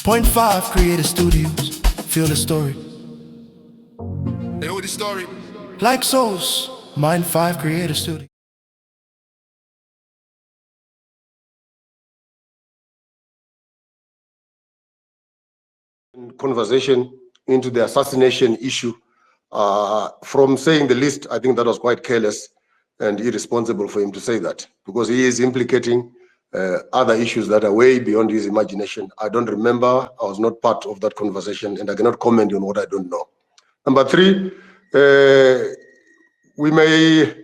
6.5 Creative Studios. Feel the story. They know the story. Like souls, Mind 5 Creative Studio. Conversation into the assassination issue. From saying the least, I think that was quite careless and irresponsible for him to say that, because he is implicating other issues that are way beyond his imagination. I don't remember, I was not part of that conversation, and I cannot comment on what I don't know. Number three, we may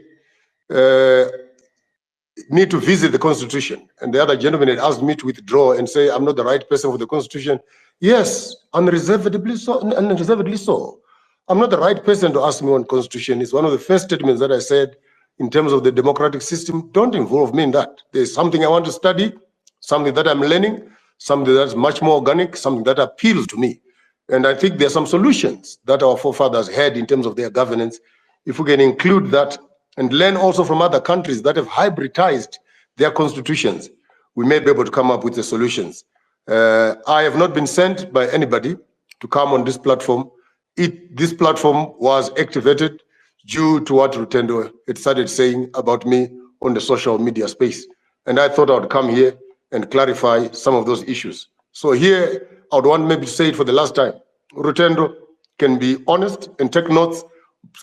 need to visit the Constitution. And the other gentleman had asked me to withdraw and say, I'm not the right person for the Constitution. Yes, unreservedly so. Unreservedly so. I'm not the right person to ask me on Constitution. It's one of the first statements that I said in terms of the democratic system. Don't involve me in that. There's something I want to study, something that I'm learning, something that's much more organic, something that appeals to me. And I think there are some solutions that our forefathers had in terms of their governance. If we can include that and learn also from other countries that have hybridized their constitutions, we may be able to come up with the solutions. I have not been sent by anybody to come on this platform. This platform was activated due to what Rutendo had started saying about me on the social media space. And I thought I would come here and clarify some of those issues. So here, I would want maybe to say it for the last time. Rutendo can be honest and take notes,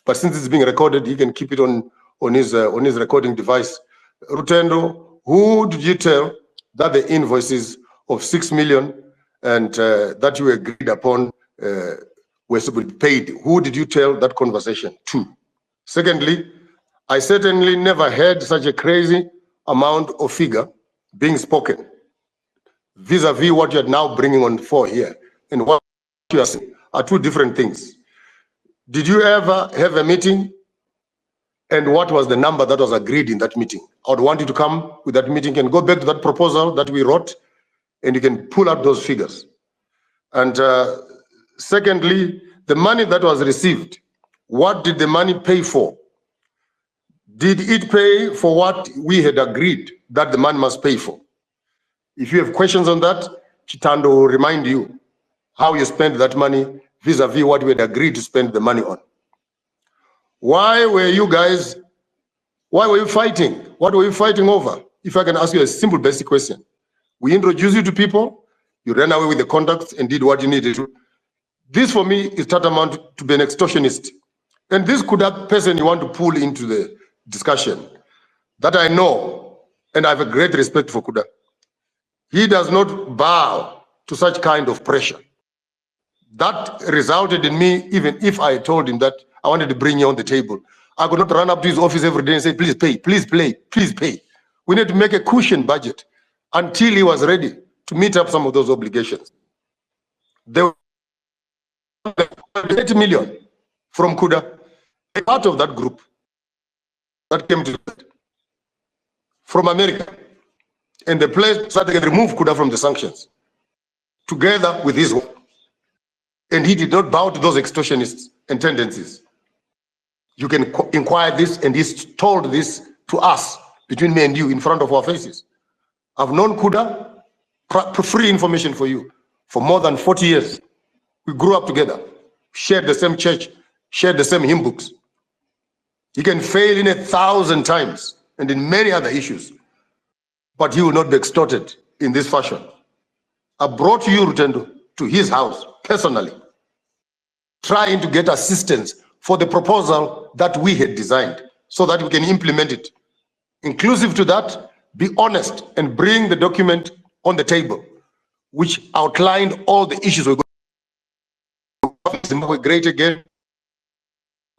but since it's being recorded, he can keep it on his recording device. Rutendo, who did you tell that the invoices of 6 million and that you agreed upon were to be paid? Who did you tell that conversation to? Secondly, I certainly never heard such a crazy amount of figure being spoken vis-a-vis what you're now bringing on for here and what you are saying are two different things. Did you ever have a meeting? And what was the number that was agreed in that meeting? I would want you to come with that meeting and go back to that proposal that we wrote, and you can pull out those figures. And secondly, the money that was received, what did the money pay for? Did it pay for what we had agreed that the money must pay for? If you have questions on that, Chitando will remind you how you spent that money vis-a-vis what we had agreed to spend the money on. Why were you fighting? What were you fighting over? If I can ask you a simple basic question. We introduced you to people, you ran away with the contacts and did what you needed to. This for me is tantamount to be an extortionist. And this Kuda person you want to pull into the discussion, that I know, and I have a great respect for Kuda. He does not bow to such kind of pressure. That resulted in me, even if I told him that I wanted to bring you on the table, I could not run up to his office every day and say, please pay, please pay, please pay. We need to make a cushion budget until he was ready to meet up some of those obligations. There were 80 million from Kuda, part of that group that came to from America. And the place that they can remove Kuda from the sanctions, together with his work. And he did not bow to those extortionists and tendencies. You can inquire this, and he's told this to us, between me and you, in front of our faces. I've known Kuda, free information for you, for more than 40 years. We grew up together, shared the same church, shared the same hymn books. He can fail in 1,000 times and in many other issues, but he will not be extorted in this fashion. I brought you, Rutendo, to his house personally, trying to get assistance for the proposal that we had designed so that we can implement it. Inclusive to that, be honest and bring the document on the table, which outlined all the issues we're going to make great again,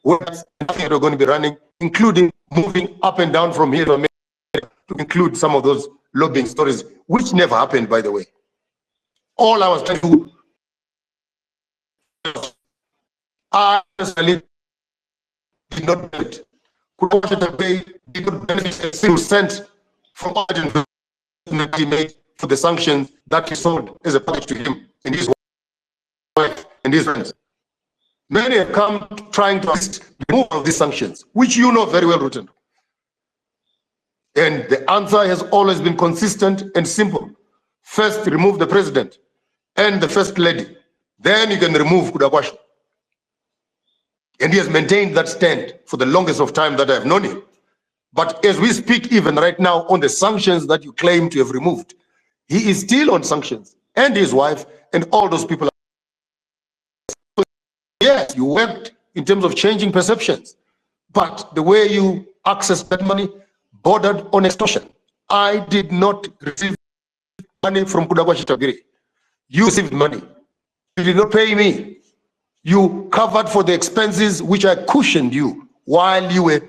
we're going to be running, including moving up and down from here to America, to include some of those lobbying stories, which never happened, by the way. All I was trying to do, I personally did not benefit. Could watch it away, did not benefit a single cent from all the investment he made for the sanctions that he sold as a package to him and his wife and his friends. Many have come trying to assist the removal of these sanctions, which you know very well, Rutendo. And the answer has always been consistent and simple. First, remove the president. and the First Lady, then you can remove Kudakwashi. And he has maintained that stand for the longest of time that I have known him. But as we speak, even right now, on the sanctions that you claim to have removed, he is still on sanctions, and his wife, and all those people. Yes, you worked in terms of changing perceptions, but the way you access that money bordered on extortion. I did not receive money from Kudakwashi Tabiri. You received money. You did not pay me. You covered for the expenses which I cushioned you while you were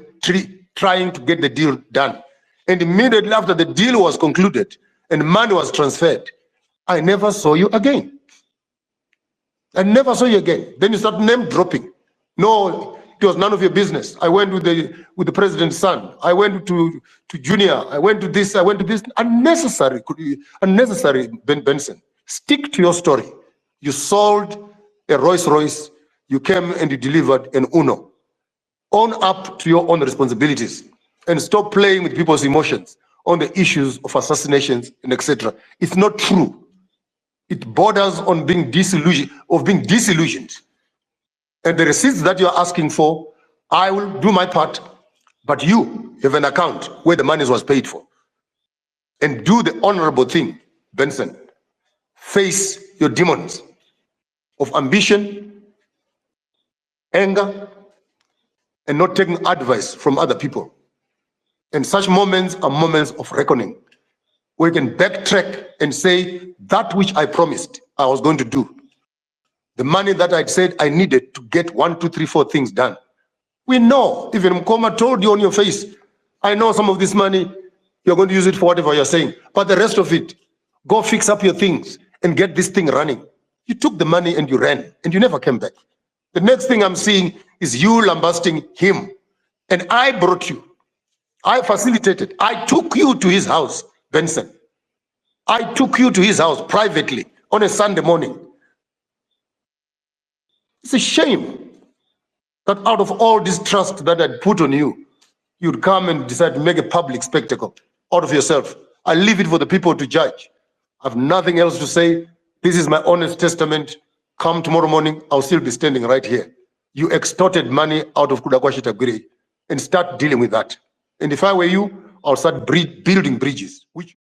trying to get the deal done. And immediately after the deal was concluded and money was transferred, I never saw you again. I never saw you again. Then you start name dropping. No, it was none of your business. I went with the president's son. I went to Junior. I went to this. I went to this. Unnecessary, Benson. Stick to your story. You sold a Rolls Royce. You came and you delivered an Uno. Own up to your own responsibilities and stop playing with people's emotions on the issues of assassinations and etc. It's not true. It borders on being disillusioned, And the receipts that you're asking for, I will do my part, but you have an account where the money was paid for. And do the honorable thing, Benson. Face your demons of ambition, anger, and not taking advice from other people. And such moments are moments of reckoning, where you can backtrack and say, that which I promised I was going to do, the money that I said I needed to get 1, 2, 3, 4 things done. We know, even Mkoma told you on your face, I know some of this money, you're going to use it for whatever you're saying, but the rest of it, go fix up your things and get this thing running. You took the money and you ran, and you never came back. The next thing I'm seeing is you lambasting him. And I brought you. I facilitated. I took you to his house, Benson. I took you to his house privately on a Sunday morning. It's a shame that out of all this trust that I'd put on you, you'd come and decide to make a public spectacle out of yourself. I leave it for the people to judge. I have nothing else to say. This is my honest testament. Come tomorrow morning, I'll still be standing right here. You extorted money out of Kudakwashi Tabiri and start dealing with that. And if I were you, I'll start building bridges, which